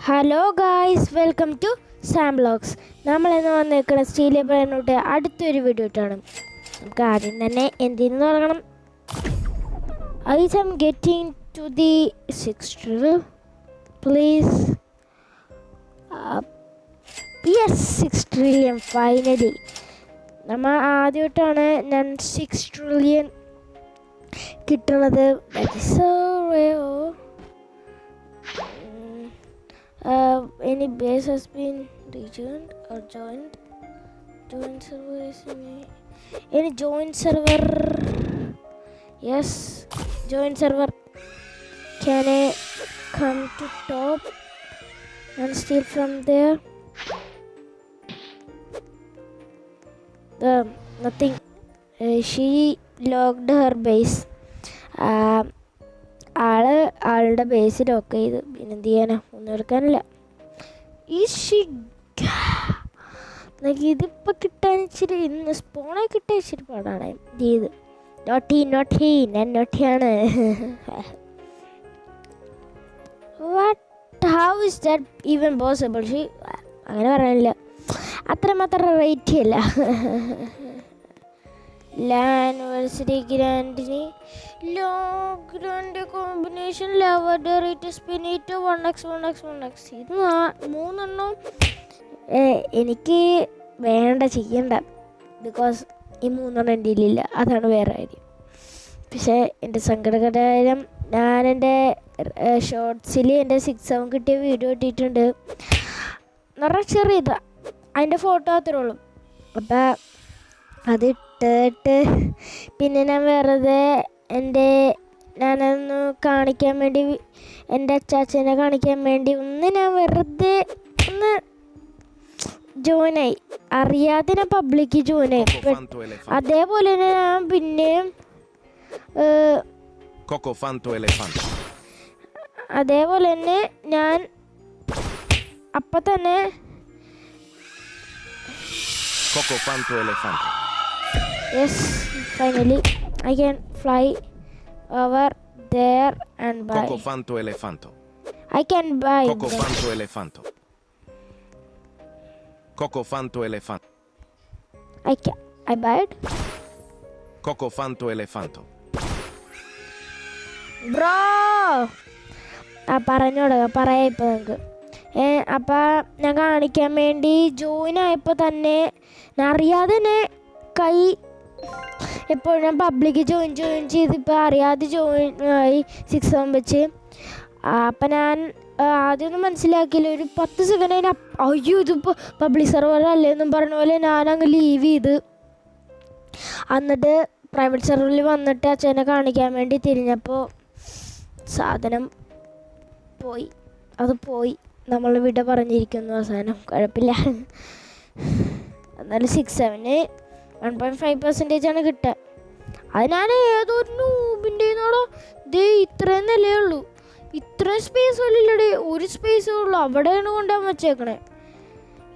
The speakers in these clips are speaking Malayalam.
Hello guys, welcome to Sam blogs. നമ്മളിന്ന് വന്നേക്കുന്ന സ്റ്റീലിയ ബ്രാൻഡിനോട്ട് അടുത്തൊരു വീഡിയോ ഇട്ടാണ്. നമുക്ക് ആദ്യം തന്നെ എന്തിനു തുടങ്ങണം. I am getting to the 6th drill please. Yes, 6 trillion finally. നമ്മൾ ആദ്യമായിട്ടാണ് ഞാൻ 6 trillion കിട്ടണത്. Any base has been rejoined or joined? Join server is any join server? Yes, join server. Can I come to top and steal from there? Nothing. She locked her base. ആളുടെ ബേസ് ലോക്ക് ചെയ്ത് പിന്നെ എന്ത് ചെയ്യാനാ, ഒന്നും എടുക്കാനില്ല. ഇതിപ്പോൾ കിട്ടാൻ ഇച്ചിരി ഇന്ന് സ്പോണായി കിട്ടാൻ ഇച്ചിരി പാടാണ്. ഇത് നോട്ടി ഞാൻ നോട്ടിയാണ്. How is that even possible? അങ്ങനെ പറയാനില്ല, അത്രമാത്രം റേറ്റ് അല്ല. ആനിവേഴ്സറി ഗ്രാൻഡിന് ഗ്രാൻഡ് കോമ്പിനേഷൻ ലാവഡറിറ്റ് സ്പിനിറ്റ് 1x 1x 1x ഇത് 3 എനിക്ക് വേണ്ട, ചെയ്യണ്ട. ബിക്കോസ് ഈ 3 എൻ്റെ ഇല്ല, അതാണ് വേറെ കാര്യം. പക്ഷേ എൻ്റെ സങ്കടകരം, ഞാൻ എൻ്റെ ഷോർട്സിൽ എൻ്റെ 6-7 കിട്ടിയ വീഡിയോ ഇട്ടിട്ടുണ്ട്. നിറയെ ചെറിയതാണ്, അതിൻ്റെ ഫോട്ടോ അത്രേ ഉള്ളൂ. അപ്പം അതിട്ടിട്ട് പിന്നെ ഞാൻ വെറുതെ ഞാനൊന്ന് കാണിക്കാൻ വേണ്ടി, എൻ്റെ അച്ചാച്ചനെ കാണിക്കാൻ വേണ്ടി ഞാൻ വെറുതെ ഒന്ന് ജോയിനായി. അറിയാതെ ഞാൻ പബ്ലിക്ക് ജോയിനായി. അതേപോലെ തന്നെ ഞാൻ പിന്നെയും അതേപോലെ തന്നെ ഞാൻ അപ്പം തന്നെ yes, finally I can fly over there and buy. Cocofanto elefanto. I can buy. Cocofanto elefanto. Cocofanto elefanto. I buy it. Cocofanto elefanto. Bro, പറയാം ഇപ്പം നിങ്ങൾക്ക്. അപ്പം ഞാൻ കാണിക്കാൻ വേണ്ടി ജോയിൻ ആയപ്പോൾ തന്നെ ഞാൻ അറിയാതെ തന്നെ കൈ എപ്പോഴും ഞാൻ പബ്ലിക്ക് ജോയിൻ ചെയ്തിപ്പോൾ അറിയാതെ ജോയിൻ ആയി 6 വെച്ച്. അപ്പം ഞാൻ ആദ്യമൊന്നും മനസ്സിലാക്കിയില്ല. ഒരു 10 സെക്കൻഡ് അതിന് അയ്യോ ഇതിപ്പോൾ പബ്ലിക് സെർവർ അല്ലേ എന്നും പറഞ്ഞ പോലെ ഞാനങ്ങ് ലീവ് ചെയ്ത്. എന്നിട്ട് പ്രൈവറ്റ് സെർവറിൽ വന്നിട്ട് അച്ഛനെ കാണിക്കാൻ വേണ്ടി തിരിഞ്ഞപ്പോൾ സാധനം പോയി. അത് പോയി, നമ്മൾ വിട പറഞ്ഞിരിക്കുന്നു അവസാനം. കുഴപ്പമില്ല. എന്നാലും 6-7 1.5% കിട്ടുക. അത് ഞാൻ ഏതൊരു നൂബിൻ്റെ ഇത്രയും നിലയേ ഉള്ളൂ, ഇത്രയും സ്പേസ് പോലില്ലടേ, ഒരു സ്പേസേ ഉള്ളൂ, അവിടെയാണ് കൊണ്ടുപോകാൻ വെച്ചേക്കണേ.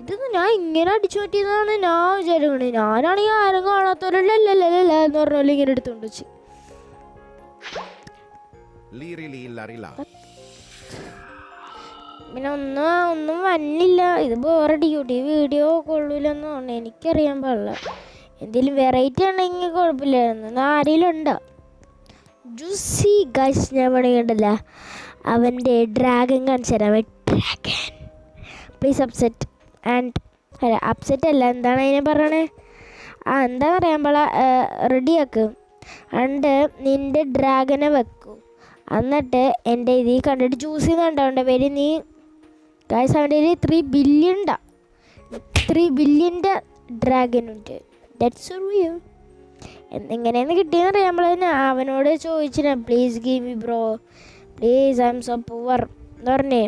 ഇത് ഞാൻ ഇങ്ങനെ അടിച്ചു പറ്റിയതാണ് ഞാൻ വിചാരിക്കണേ. ഞാനാണെങ്കിൽ ആരും കാണാത്തവരല്ലല്ല എന്ന് പറഞ്ഞ ഇങ്ങനെ എടുത്തുകൊണ്ട് വെച്ച്. പിന്നെ ഒന്നും വന്നില്ല. ഇത് ബോറടിക്കൂട്ടി, വീഡിയോ കൊള്ളൂലെന്ന് തോന്നുന്നു, എനിക്കറിയാൻ പാടില്ല. എന്തെങ്കിലും വെറൈറ്റി ഉണ്ടെങ്കിൽ കുഴപ്പമില്ലായിരുന്നു. ആരെങ്കിലും ഉണ്ടോ? ജൂസി ഗൈസ് ഞാൻ പണിയുണ്ടല്ല, അവൻ്റെ ഡ്രാഗൺ കാണിച്ചു തരാം. Dragon please upset and upset അല്ല, എന്താണ് അതിനെ പറയണേ? എന്താ പറയാൻ പാടാ, റെഡിയാക്ക്. അണ്ട് നിൻ്റെ ഡ്രാഗനെ വെക്കൂ. എന്നിട്ട് എൻ്റെ ഇതിൽ കണ്ടിട്ട് ജ്യൂസ് ചെയ്യുന്നുണ്ടാവേണ്ട പേര് നീ ഗൈസ്. അവൻ്റെ കയ്യിൽ 3 ബില്യൻ്റെ ഡ്രാഗനുണ്ട്. That's real. എങ്ങനെയെന്ന് കിട്ടിയെന്ന് അറിയാൻ അവനോട് ചോദിച്ചില്ല, please give me bro please, I M so poor എന്ന് പറഞ്ഞേ.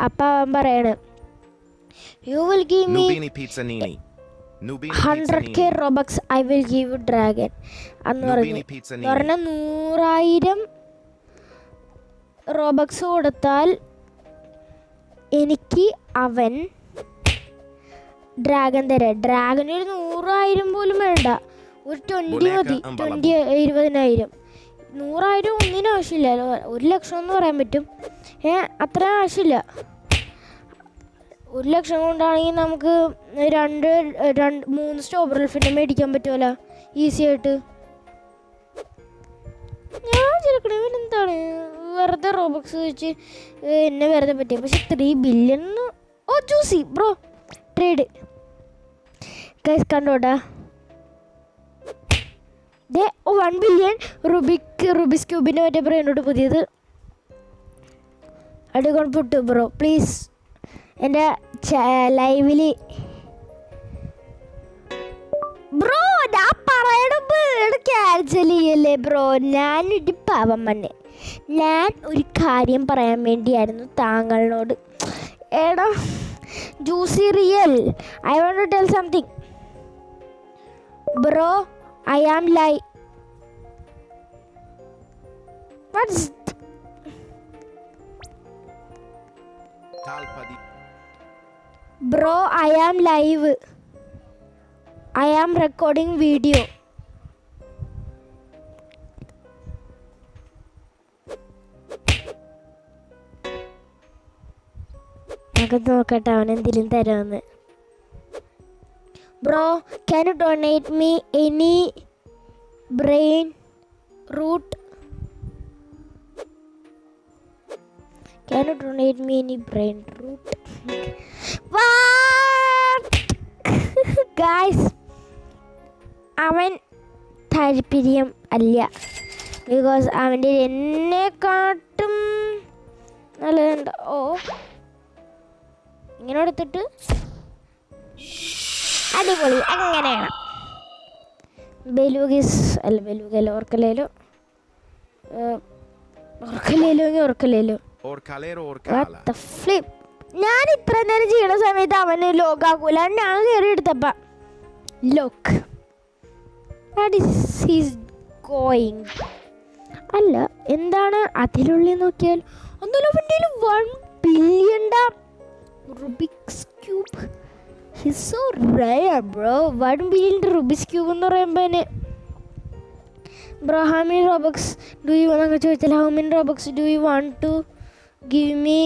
അപ്പം അവൻ പറയണ്, you will give me 100k Robux, I will give you dragon എന്ന് പറഞ്ഞ 100,000 റോബക്സ് കൊടുത്താൽ എനിക്ക് അവൻ ഡ്രാഗൺ തരാം. ഡ്രാഗന് ഒരു 100,000 പോലും വേണ്ട, ഒരു 20 മതി. 20,000 100,000 ഒന്നിനും ആവശ്യമില്ല. 1 ലക്ഷം എന്ന് പറയാൻ പറ്റും. അത്ര ആവശ്യമില്ല. 1,00,000 കൊണ്ടാണെങ്കിൽ നമുക്ക് 3 സ്ട്രോബെറി എലിഫന്റ് മേടിക്കാൻ പറ്റുമല്ലോ ഈസി ആയിട്ട്. ഞാൻ വിചാരിക്കണേ എന്താണ് വെറുതെ റോബക്സ് വെച്ച് എന്നെ വെറുതെ പറ്റിയ. പക്ഷെ 3 billion. Oh juicy bro trade guys കണ്ടോട്ടാ. 1 ബില്യൺ റുബിക്സ് ക്യൂബിൻ്റെ മറ്റേ ബ്രെയിനോട്ട് പുതിയത് അടികൊണ്ട് പുട്ടു ബ്രോ പ്ലീസ് എൻ്റെ ലൈവിൽ ബ്രോ. ഞാൻ പറയണത് ക്യാൻസൽ ചെയ്യല്ലേ ബ്രോ. ഞാനൊരു പാവം മണ്ണെ. ഞാൻ ഒരു കാര്യം പറയാൻ വേണ്ടിയായിരുന്നു താങ്കളോട്. എടാ juicy real I want to tell something bro. I am lie what's bro. I am live. I am recording video. നമുക്ക് നോക്കട്ടെ അവൻ എന്തെങ്കിലും തരാമെന്ന്. Bro can you donate me any brain root? Can you donate me any brain root? What? Guys, അവൻ താല്പര്യം അല്ല. ബിക്കോസ് അവൻ്റെ എന്നെക്കാട്ടും നല്ലതുണ്ട്. ഓ ഇങ്ങനെ എടുത്തിട്ട് അടിപൊളി അങ്ങനെയാണ്. ബെലൂഗിസ് അല്ല ബെലൂഗല്ല ഓർക്കലേലോ ഫ്ലിപ്പ്. ഞാൻ ഇത്ര നേരം ചെയ്യണ സമയത്ത് അവന് ലോക്കാക്കൂല. ഞാൻ കയറി എടുത്തപ്പ ലോക്ക് ഗോയിങ് അല്ല എന്താണ് അതിലുള്ളിൽ നോക്കിയാൽ ഒന്നുമില്ല. 1 billion Rubik's cube. His so rare bro. 1 billion Rubik's cube എന്ന് പറയുമ്പോൾ bro how many Robux do you എന്നൊക്കെ ചോദിച്ചാൽ how many Robux do you want to give me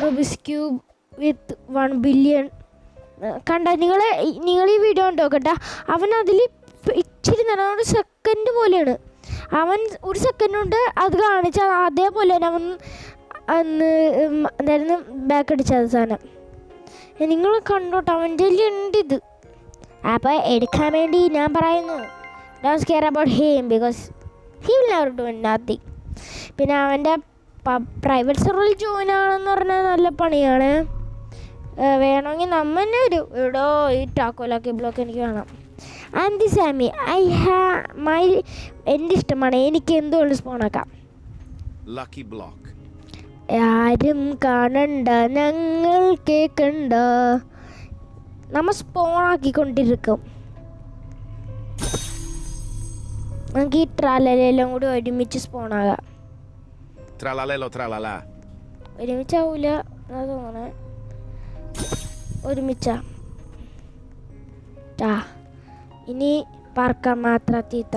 Rubik's cube with 1 billion. കണ്ട നിങ്ങൾ ഈ വീഡിയോ ഉണ്ടോ കേട്ടാ. അവൻ അതിൽ ഇച്ചിരി നേരം 1 സെക്കൻഡ് പോലെയാണ്. അവൻ 1 സെക്കൻഡ് കൊണ്ട് അത് കാണിച്ചാൽ അതേപോലെ തന്നെ അവൻ അന്ന് എന്തായിരുന്നു ബാക്ക് അടിച്ചത് സാധനം. നിങ്ങൾ കണ്ടോട്ടെ അവൻ്റെ ഉണ്ട് ഇത്. അപ്പോൾ എടുക്കാൻ വേണ്ടി ഞാൻ പറയുന്നു don't care about him because he will never do nothing. പിന്നെ അവൻ്റെ പ്രൈവറ്റ് സെർവറിൽ ജോയിൻ ആണെന്ന് പറഞ്ഞാൽ നല്ല പണിയാണ്. വേണമെങ്കിൽ നമ്മന്നെ ഒരു എവിടോ ഈ ടാക്കോലാക്കി ബ്ലോക്ക് എനിക്ക് വേണം. ആൻറ്റി സാമി എൻ്റെ ഇഷ്ടമാണ്. എനിക്ക് എന്തുകൊണ്ട് സ്പോണാക്കാം. Lucky block. ആരും കാണണ്ട ഞങ്ങൾ കേൾക്കണ്ട. നമ്മൾ സ്പോണാക്കിക്കൊണ്ടിരിക്കും. നമുക്ക് ഈ ട്രാലെല്ലാം കൂടി ഒരുമിച്ച് സ്പോണാകാം. ഒരുമിച്ചാവൂല തോന്നണേ. ഒരുമിച്ചാ ഇനി പറക്കാൻ മാത്രം തീത്ത.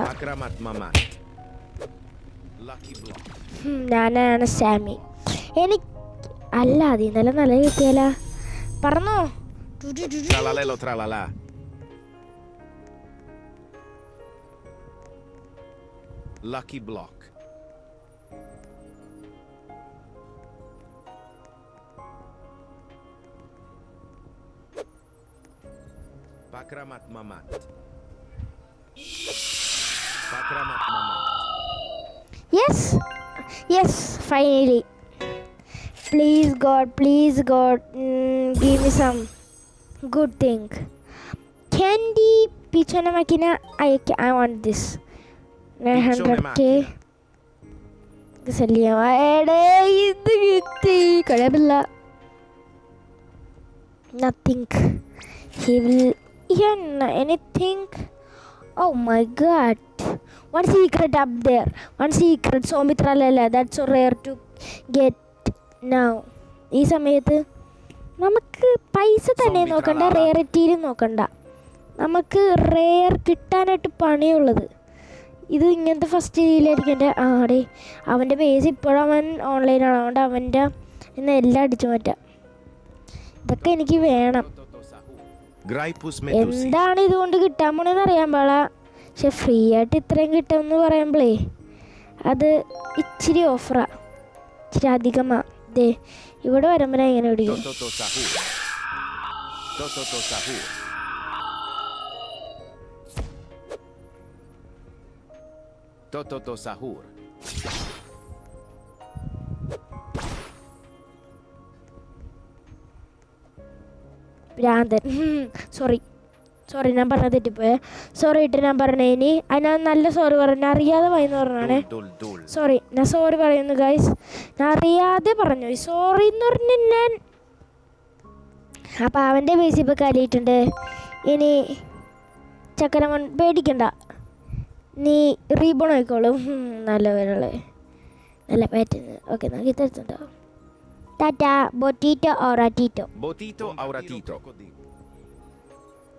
ഞാനാണ് സാമി. എനിക്ക് അല്ല അത് ഇന്നലെ നല്ല കിട്ടിയാല പറഞ്ഞോ. Lucky block. Pakramat mamat. Pakramat mamat. Yes, finally. Please God, give me some good thing. Candy pichona makina. I want this. 900k. Kesaliya. Itu gitu. Kadabilla. Nothing. He will. Anything. Oh my God. One secret up there. One secret. Somitralala. That's so rare to get now. ഈ സമയത്ത് നമുക്ക് പൈസ തന്നെ നോക്കണ്ട, റെയറിറ്റിയിൽ നോക്കണ്ട. നമുക്ക് റെയർ കിട്ടാനായിട്ട് പണിയുള്ളത് ഇത് ഇങ്ങനത്തെ ഫസ്റ്റ് രീതിയിലായിരിക്കും. എൻ്റെ അവൻ്റെ ബേസ് ഇപ്പോഴും അവൻ ഓൺലൈനാണ്. അതുകൊണ്ട് അവൻ്റെ ഇന്ന് എല്ലാം അടിച്ചു മാറ്റാം. ഇതൊക്കെ എനിക്ക് വേണം. Toto sahur. Graipus metusi. എന്താണ് ഇതുകൊണ്ട് കിട്ടാൻ പോണെന്ന് അറിയാൻ പാടില്ല. പക്ഷെ ഫ്രീ ആയിട്ട് ഇത്രയും കിട്ടുമെന്ന് പറയുമ്പോഴേ അത് ഇച്ചിരി ഓഫറാ, ഇച്ചിരി അധികമാ. ദേ ഇവിടെ വരുമ്പോൾ ഞാൻ ഇങ്ങനെ പിടിക്കും. Toto sahur. Toto sahur. Toto sahur. ഭ്രാന്തൻ. സോറി ഞാൻ പറഞ്ഞത് തെറ്റിപ്പോയെ. സോറി ഇട്ട് ഞാൻ പറഞ്ഞേ. ഇനി ഞാൻ നല്ല സോറി പറഞ്ഞു, അറിയാതെ പോയെന്ന് പറഞ്ഞാണേ. Dul. സോറി, ഞാൻ സോറി പറയുന്നു ഗൈസ്, ഞാൻ അറിയാതെ പറഞ്ഞു. സോറി എന്ന് പറഞ്ഞ് ഞാൻ. അപ്പം അവൻ്റെ ബേസ് ഇപ്പോൾ കലിയിട്ടുണ്ട്. ഇനി ചക്കരമൺ പേടിക്കണ്ട, നീ റീബോൺ ആയിക്കോളും. നല്ല പേരുള്ള നല്ല പാറ്റുന്നത്. ഓക്കെ, നമുക്ക് ഇത്തരത്തുണ്ടോ. ടാറ്റ ബൊറ്റീറ്റോ ഓറാറ്റീറ്റോ. Botito auratito.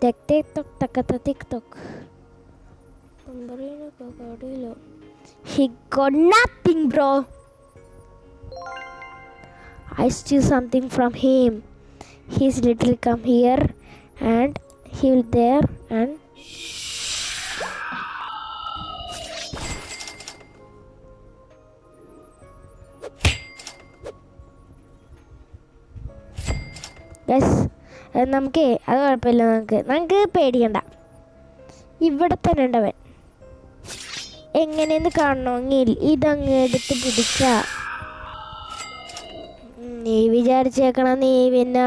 ടെക് ടെക് ടോക് ടക്കത്ത ടിക് ടോക്. Pemberino crocodilo. He got nothing, bro. I steal something from him. He's literally come here and he will there and yes. നമുക്ക് അത് കുഴപ്പമില്ല, നമുക്ക് പേടിക്കണ്ട. ഇവിടെ തന്നെ ഉണ്ടവൻ. എങ്ങനെയെന്ന് കാണണമെങ്കിൽ ഇതങ്ങ് എടുത്ത് പിടിക്ക. നീ വിചാരിച്ചേക്കണം നീ പിന്നെ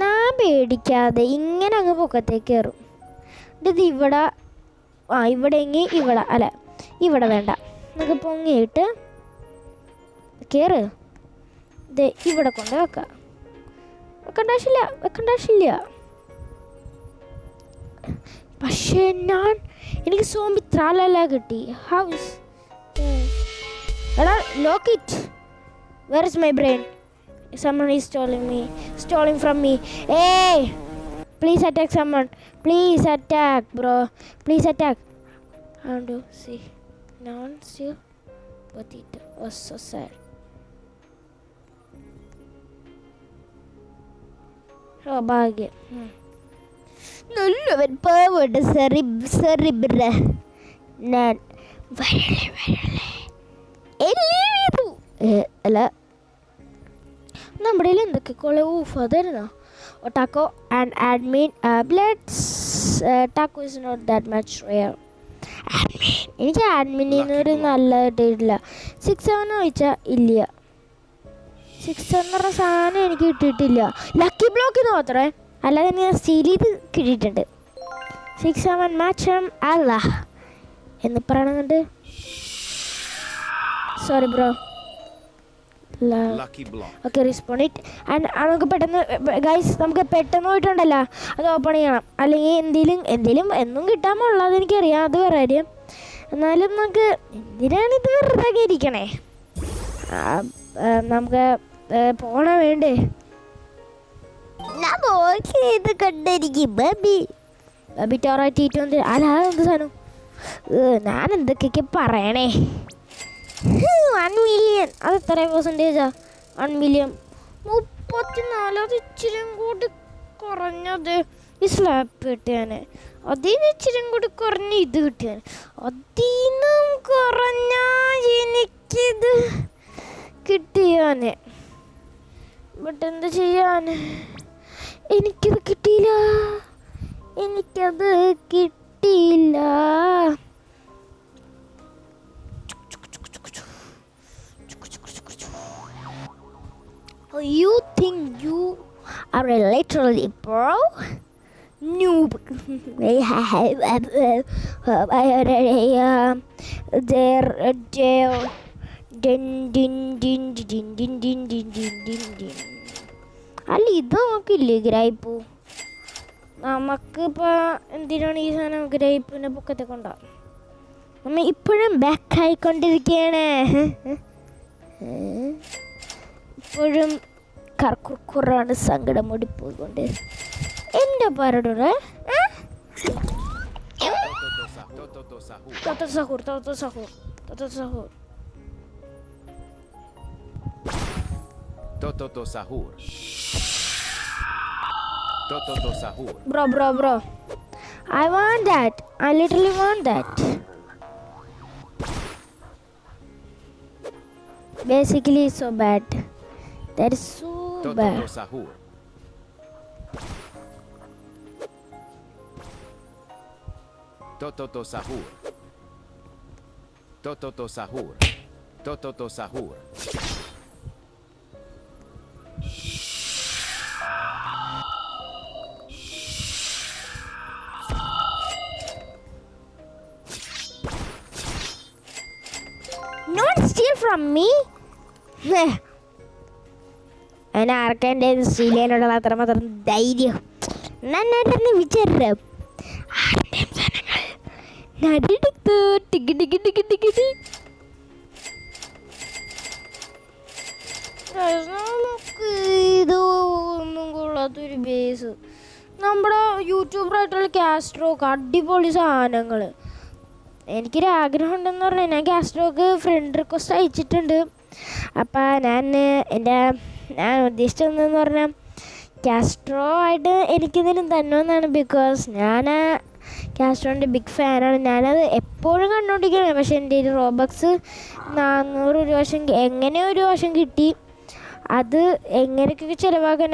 ഞാൻ പേടിക്കാതെ ഇങ്ങനെ അങ്ങ് പൊക്കത്തേക്ക് കയറും. ഇത് ഇവിടെ ഇവിടെ എങ്കിൽ ഇവിടെ അല്ല, ഇവിടെ വേണ്ട, നമുക്ക് പൊങ്ങിയിട്ട് കയറ്. ഇത് ഇവിടെ കൊണ്ട് വെക്കാം. വെക്കണ്ട ആവശ്യമില്ല. പക്ഷേ എനിക്ക് സോംബി ത്രാലല്ല കിട്ടി. ഹൗസ് എടാ lock it. Where is my brain? someone is stealing from me. Hey, please attack someone. Please attack, bro. Please attack. I want to see. No one still, but it was so sad. Oh, ഭാഗ്യം. നല്ലവൻ പാവോട്ട് സെറി ബ്ര. ഞാൻ അല്ല നമ്മുടെ എന്തൊക്കെ കൊള്ളെ ഊഫ് അതായിരുന്നോ. Taco and admin bloods. Taco is not that much rare. Admin, എനിക്ക് ആഡ്മിനിൽ നിന്നൊരു നല്ല കിട്ടിയിട്ടില്ല. 6-7 ചോദിച്ചാൽ ഇല്ല. 6 എന്ന് പറഞ്ഞ സാധനം എനിക്ക് കിട്ടിയിട്ടില്ല. ലക്കി ബ്ലോക്കിൽ നിന്ന് മാത്രമേ, അല്ലാതെ ഞാൻ സ്റ്റീൽ ചെയ്ത് കിട്ടിയിട്ടുണ്ട്. 6-7 മാച്ചം അല്ല എന്ന് പറയണമെന്നുണ്ട്. Sorry bro. Lucky block. Okay, respond it. And നമുക്ക് പെട്ടെന്ന് ഗൈസ്, നമുക്ക് പെട്ടെന്ന് പോയിട്ടുണ്ടല്ലോ അത് ഓപ്പൺ ചെയ്യണം. അല്ലെങ്കിൽ എന്തെങ്കിലും എന്നും കിട്ടാൻ പാടുള്ളത് എനിക്കറിയാം, അത് വേറെ കാര്യം. എന്നാലും നമുക്ക് എന്തിനാണിത് വെറുതെ ഇരിക്കണേ. നമുക്ക് പോണ വേണ്ടേ. ഞാൻ നോക്കിയത് കണ്ടിരിക്കും. ബബി ടോറാറ്റീറ്റോ അല്ല, അതെന്ത് സാധനം? ഞാൻ എന്തൊക്കെയൊക്കെ പറയണേ. 1 മില്യൺ, അത് എത്ര പെർസെൻറ്റേജാ? 1 മില്യൺ 34. അത് ഇച്ചിരി കൂടി കുറഞ്ഞത് ഈ സ്ലാപ്പ് കിട്ടിയാൻ. അതിന് ഇച്ചിരി കൂടി കുറഞ്ഞ് ഇത് കിട്ടിയാൻ. അതിന്നും കുറഞ്ഞ എനിക്കിത് കിട്ടിയാൻ. ബട്ട് എന്ത് ചെയ്യാൻ, എനിക്കത് കിട്ടിയില്ല. You think you are a literally pro? Noob. അല്ല ഇത് നോക്കില്ലേ ഗ്രൈപ്പ്. നമുക്കിപ്പോൾ എന്തിനാണ് ഈ സാധനം ഗ്രൈപ്പിൻ്റെ പൊക്കത്തെ കൊണ്ടാ. നമ്മ ഇപ്പോഴും ബാക്കായിക്കൊണ്ടിരിക്കുകയാണ്. ഇപ്പോഴും കർക്കുറാണ്, സങ്കടം ഓടിപ്പോയിക്കൊണ്ട്. എൻ്റെ പാരടൂടെ Toto sahur. Toto sahur. Bro. I want that. I literally want that. Basically, it's so bad. That is so bad. Toto sahur. Toto sahur. Toto sahur. Toto sahur. Not steal from me. അതിന് ആർക്കെൻ്റെ സ്റ്റീൽ ചെയ്യാനുള്ള അത്രമാത്രം ധൈര്യം നന്നായിട്ടെന്ന് വിചാരം നടിയെടുത്ത് ടിക്കി ടിക്കി ടിക്കി ടിക്കി നമുക്ക് ഇത് ഒന്നും കൊള്ളാത്തൊരു ബേസ് നമ്മുടെ യൂട്യൂബറായിട്ടുള്ള കാസ്ട്രോക്ക് അടിപൊളി സാധനങ്ങൾ എനിക്കൊരാഗ്രഹം ഉണ്ടെന്ന് പറഞ്ഞാൽ ഞാൻ കാസ്ട്രോക്ക് ഫ്രണ്ട് റിക്വസ്റ്റ് അയച്ചിട്ടുണ്ട് അപ്പം ഞാൻ ഉദ്ദേശിച്ചതെന്ന് പറഞ്ഞാൽ കാസ്ട്രോ ആയിട്ട് എനിക്കിതിനും തന്നെന്നാണ് ബിക്കോസ് ഞാൻ കാസ്ട്രോൻ്റെ ബിഗ് ഫാനാണ് ഞാനത് എപ്പോഴും കണ്ടുകൊണ്ടിരിക്കുകയാണ് പക്ഷേ എൻ്റെ ഒരു റോബക്സ് 400 ഒരു വർഷം എങ്ങനെ ഒരു വർഷം കിട്ടി അത് എങ്ങനെയൊക്കെ ചിലവാക്കാൻ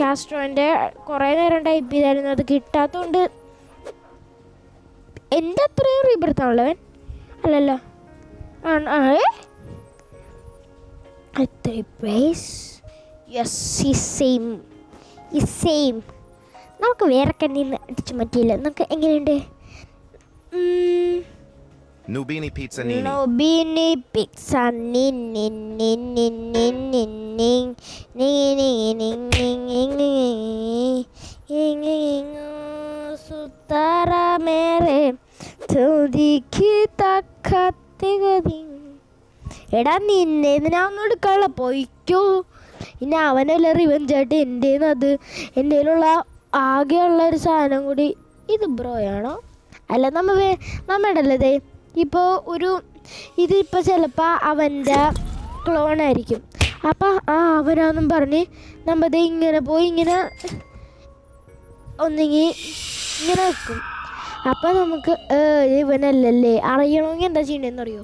കാസ്ട്രോൻ്റെ കുറേ നേരം ടൈപ്പ് ചെയ്തായിരുന്നു അത് കിട്ടാത്തതുകൊണ്ട് എൻ്റെ അത്രയും റീബർത്താണുള്ളവൻ അല്ലല്ലോ അത്രയും പ്രൈസ് യെസ് ഈ സെയിം നമുക്ക് വേറെ കണ്ണിന്ന് അടിച്ചു മാറ്റിയില്ല നമുക്ക് എങ്ങനെയുണ്ട് Nubini pizza nini. Nubini pizza nini Sutara mere tu dikita kategori എടാ നിന്നെ ഇതിനൊന്നും എടുക്കാനുള്ള പോയിക്കോ ഇനി അവനല്ല റിവെഞ്ചായിട്ട് എൻ്റെന്ന് അത് എൻ്റെ കയ്യിലുള്ള ആകെയുള്ള ഒരു സാധനം കൂടി ഇത് ബ്രോയാണോ അല്ല നമ്മുടെ അല്ലതേ ഇപ്പോൾ ഇതിപ്പോൾ ചിലപ്പോൾ അവൻ്റെ ക്ലോണായിരിക്കും അപ്പം അവനാന്നും പറഞ്ഞ് നമ്മത് ഇങ്ങനെ പോയി ഇങ്ങനെ ഒന്നെങ്കിൽ ഇങ്ങനെ വെക്കും അപ്പം നമുക്ക് ഇവനല്ലല്ലേ അറിയണമെങ്കിൽ എന്താ ചെയ്യണമെന്ന് അറിയോ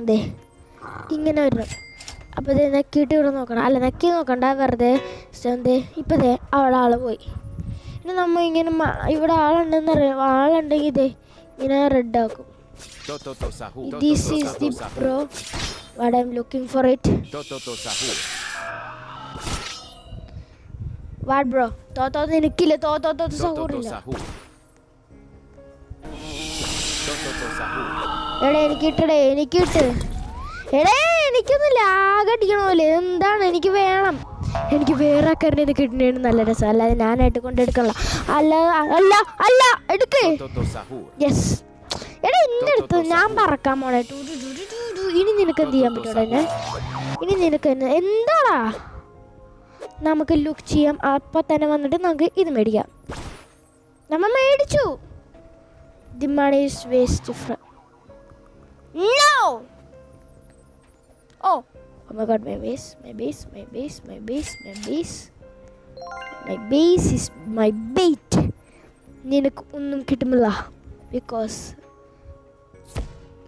അതെ ഇങ്ങനെ വരണം അപ്പോൾ ഇത് നക്കിയിട്ട് ഇവിടെ നോക്കണം അല്ല നക്കി നോക്കണ്ട വെറുതെ എന്തേ ഇപ്പം ദേ അവിടെ ആൾ പോയി ഇനി നമ്മൾ ഇങ്ങനെ ഇവിടെ ആളുണ്ടെന്ന് അറിയാം ആളുണ്ടെങ്കിൽ ഇതേ ഇങ്ങനെ റെഡ് ആക്കും This is the bro what I'm looking for it what bro നിനക്കില്ല സഹൂറില്ല എടാ എനിക്കിട്ട് എടേ എനിക്കൊന്നുമില്ല ആകെ അടിക്കണമല്ലേ എന്താണ് എനിക്ക് വേണം എനിക്ക് വേറെ ആക്കാരുടെ ഇത് കിട്ടുന്നതാണ് നല്ല രസം അല്ലാതെ ഞാനായിട്ട് കൊണ്ടെടുക്കണല്ലോ അല്ല എടുക്കേ യെസ് എടാ എൻ്റെ അടുത്ത് ഞാൻ പറക്കാൻ പോണേ ഇനി നിനക്ക് എന്ത് ചെയ്യാൻ പറ്റൂടാ എന്നെ ഇനി നിനക്ക് എന്താടാ നമുക്ക് ലുക്ക് ചെയ്യാം അപ്പം തന്നെ വന്നിട്ട് നമുക്ക് ഇത് മേടിക്കാം നമ്മൾ മേടിച്ചു the money is waste from No! Oh my god, my base is my bait. നിനക്ക് ഒന്നും കിട്ടുമില്ല because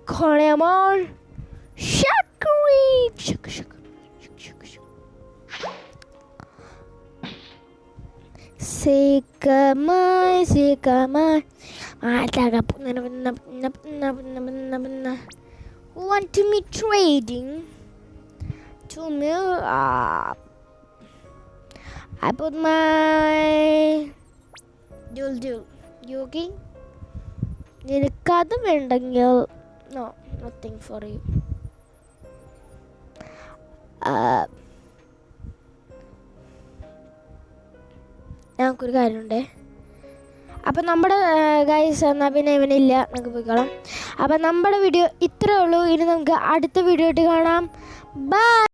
come on shakri shak Sekamai want to me trading to me I put my dual yogi നിനക്കത് വേണ്ടെങ്കിൽ no nothing for you ഞങ്ങൾക്കൊരു കാര്യമുണ്ടേ അപ്പം നമ്മുടെ ഗൈസ് എന്നാൽ പിന്നെ ഇവനില്ല നമുക്ക് പോയിക്കോളാം അപ്പം നമ്മുടെ വീഡിയോ ഇത്രയേ ഉള്ളൂ ഇനി നമുക്ക് അടുത്ത വീഡിയോ ആയിട്ട് കാണാം ബൈ